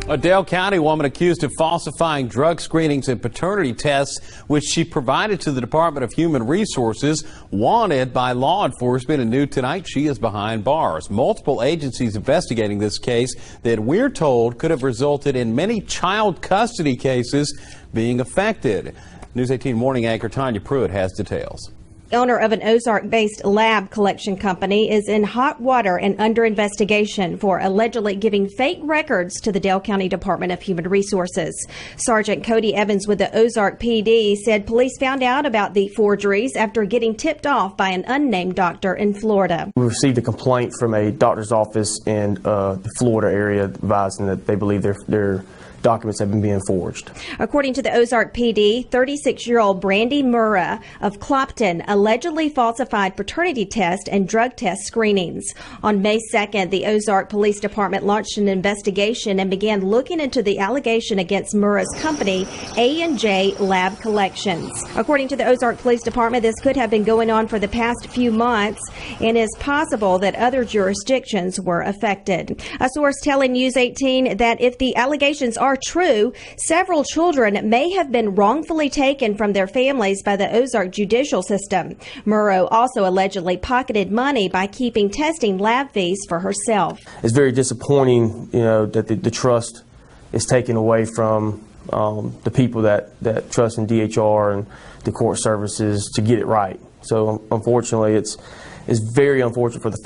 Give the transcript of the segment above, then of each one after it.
A Dale County woman accused of falsifying drug screenings and paternity tests, which she provided to the Department of Human Resources, wanted by law enforcement. And new tonight, she is behind bars. Multiple agencies investigating this case that we're told could have resulted in many child custody cases being affected. News 18 morning anchor Tanya Pruitt has details. Owner of an Ozark-based lab collection company is in hot water and under investigation for allegedly giving fake records to the Dale County Department of Human Resources. Sergeant Cody Evans with the Ozark PD said police found out about the forgeries after getting tipped off by an unnamed doctor in Florida. We received a complaint from a doctor's office in the Florida area advising that they believe their documents have been being forged. According to the Ozark PD, 36-year-old Brandy Murrah of Clopton allegedly falsified paternity test and drug test screenings. On May 2nd, the Ozark Police Department launched an investigation and began looking into the allegation against Murrah's company, A&J Lab Collections. According to the Ozark Police Department, this could have been going on for the past few months and is possible that other jurisdictions were affected. A source telling News 18 that if the allegations are true, several children may have been wrongfully taken from their families by the Ozark judicial system. Murrah also allegedly pocketed money by keeping testing lab fees for herself. It's very disappointing, that the trust is taken away from the people that trust in DHR and the court services to get it right. So unfortunately, it's very unfortunate for the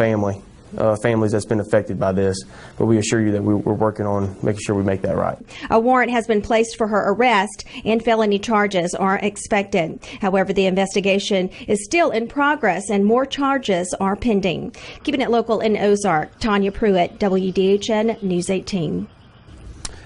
families that's been affected by this, but we assure you that we're working on making sure we make that right. A warrant has been placed for her arrest and felony charges are expected. However, the investigation is still in progress and more charges are pending. Keeping it local in Ozark, Tanya Pruitt, WDHN News 18.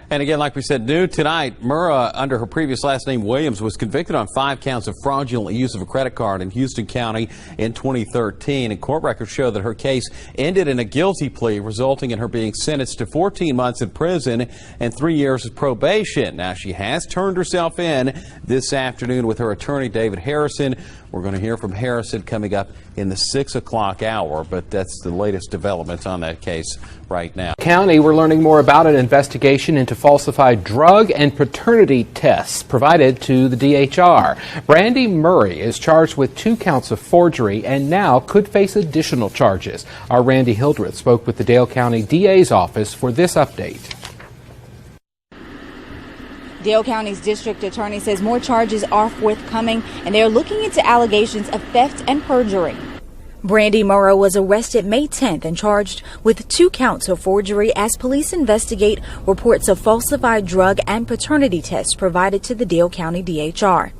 And again, like we said, new tonight, Murrah, under her previous last name Williams, was convicted on 5 counts of fraudulent use of a credit card in Houston County in 2013. And court records show that her case ended in a guilty plea, resulting in her being sentenced to 14 months in prison and 3 years of probation. Now, she has turned herself in this afternoon with her attorney, David Harrison. We're going to hear from Harrison coming up in the 6 o'clock hour, but that's the latest developments on that case right now. County, we're learning more about an investigation into falsified drug and paternity tests provided to the DHR. Brandy Murrah is charged with 2 counts of forgery and now could face additional charges. Our Randy Hildreth spoke with the Dale County DA's office for this update. Dale County's district attorney says more charges are forthcoming and they are looking into allegations of theft and perjury. Brandy Murrah was arrested May 10th and charged with 2 counts of forgery as police investigate reports of falsified drug and paternity tests provided to the Dale County DHR.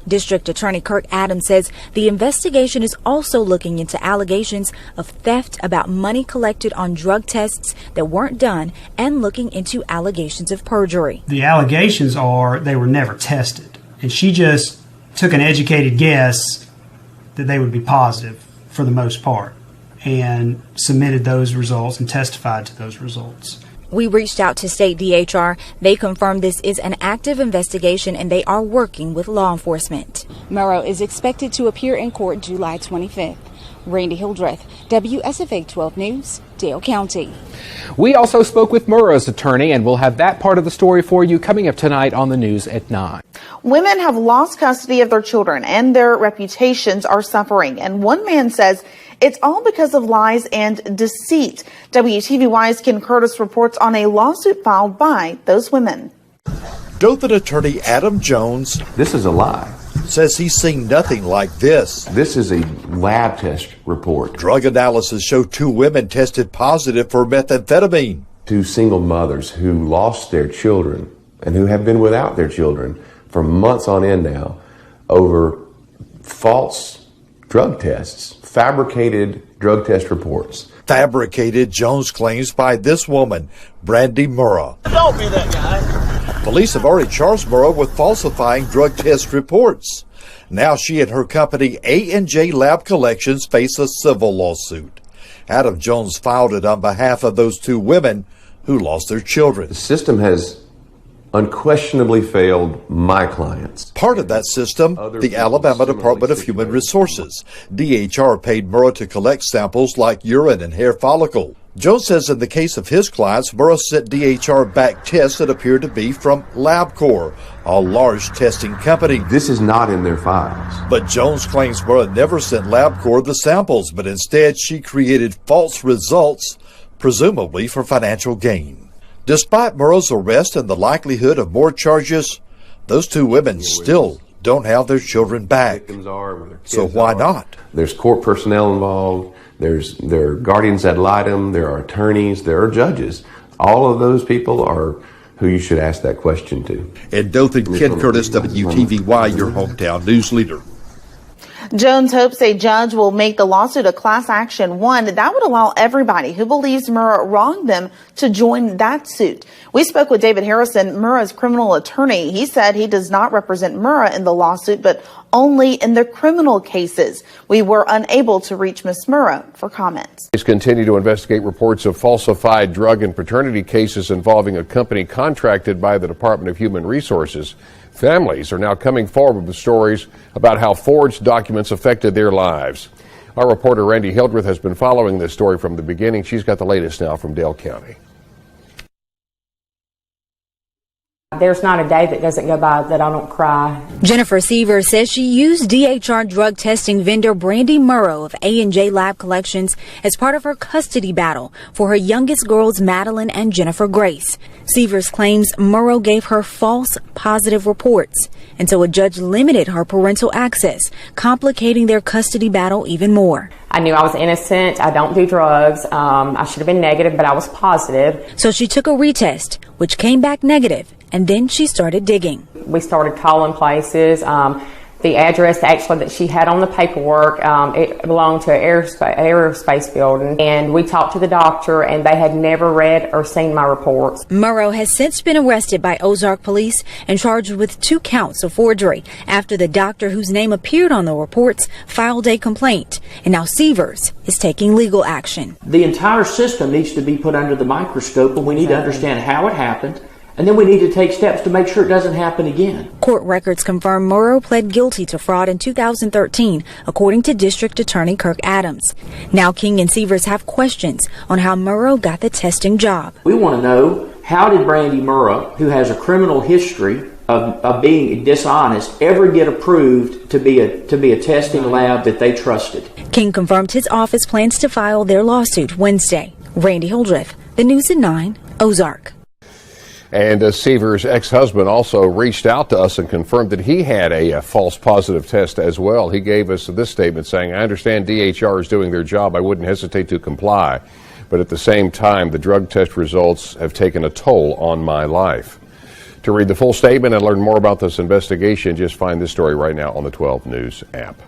District Attorney Kirk Adams says the investigation is also looking into allegations of theft about money collected on drug tests that weren't done and looking into allegations of perjury. The allegations are they were never tested, and she just took an educated guess that they would be positive for the most part and submitted those results and testified to those results. We reached out to state DHR. They confirmed this is an active investigation and they are working with law enforcement. Murrah is expected to appear in court July 25th. Randy Hildreth, WSFA 12 News, Dale County. We also spoke with Murrah's attorney, and we'll have that part of the story for you coming up tonight on the news at 9. Women have lost custody of their children and their reputations are suffering. And one man says it's all because of lies and deceit. WTVY's Ken Curtis reports on a lawsuit filed by those women. Dothan attorney Adam Jones, this is a lie, says he's seen nothing like this. This is a lab test report. Drug analysis showed 2 women tested positive for methamphetamine. 2 single mothers who lost their children and who have been without their children for months on end now over false drug tests, fabricated drug test reports. Fabricated, Jones claims, by this woman, Brandy Murrah. Don't be that guy. Police have already charged Murrah with falsifying drug test reports. Now she and her company, A&J Lab Collections, face a civil lawsuit. Adam Jones filed it on behalf of those 2 women who lost their children. The system has unquestionably failed my clients. Part of that system, the Alabama Department of Human Resources. DHR paid Murrah to collect samples like urine and hair follicle. Jones says in the case of his clients, Murrah sent DHR back tests that appeared to be from LabCorp, a large testing company. This is not in their files. But Jones claims Murrah never sent LabCorp the samples, but instead she created false results, presumably for financial gain. Despite Murrah's arrest and the likelihood of more charges, those two women still don't have their children back. So why not? There's court personnel involved. There are guardians ad litem. There are attorneys. There are judges. All of those people are who you should ask that question to. In Dothan, Ken Curtis, WTVY, your hometown news leader. Jones hopes a judge will make the lawsuit a class action one that would allow everybody who believes Murrah wronged them to join that suit. We spoke with David Harrison, Murrah's criminal attorney. He said he does not represent Murrah in the lawsuit, but only in the criminal cases. We were unable to reach Ms. Murrah for comments. Police continue to investigate reports of falsified drug and paternity cases involving a company contracted by the Department of Human Resources. Families are now coming forward with stories about how forged documents affected their lives. Our reporter Randy Hildreth has been following this story from the beginning. She's got the latest now from Dale County. There's not a day that doesn't go by that I don't cry. Jennifer Seaver says she used DHR drug testing vendor Brandy Murrah of A&J Lab Collections as part of her custody battle for her youngest girls, Madeline and Jennifer Grace. Seavers claims Murrah gave her false positive reports, and so a judge limited her parental access, complicating their custody battle even more. I knew I was innocent. I don't do drugs. I should have been negative, but I was positive. So she took a retest, which came back negative, and then she started digging. We started calling places. The address actually that she had on the paperwork, it belonged to an aerospace building. And we talked to the doctor, and they had never read or seen my reports. Murrah has since been arrested by Ozark police and charged with 2 counts of forgery after the doctor whose name appeared on the reports filed a complaint. And now Seavers is taking legal action. The entire system needs to be put under the microscope, and we need to understand how it happened. And then we need to take steps to make sure it doesn't happen again. Court records confirm Murrah pled guilty to fraud in 2013, according to District Attorney Kirk Adams. Now King and Seavers have questions on how Murrah got the testing job. We want to know, how did Brandy Murrah, who has a criminal history of being dishonest, ever get approved to be a testing lab that they trusted? King confirmed his office plans to file their lawsuit Wednesday. Randy Hildreth, the News at 9, Ozark. And Seaver's ex-husband also reached out to us and confirmed that he had a false positive test as well. He gave us this statement saying, "I understand DHR is doing their job. I wouldn't hesitate to comply. But at the same time, the drug test results have taken a toll on my life." To read the full statement and learn more about this investigation, just find this story right now on the 12 News app.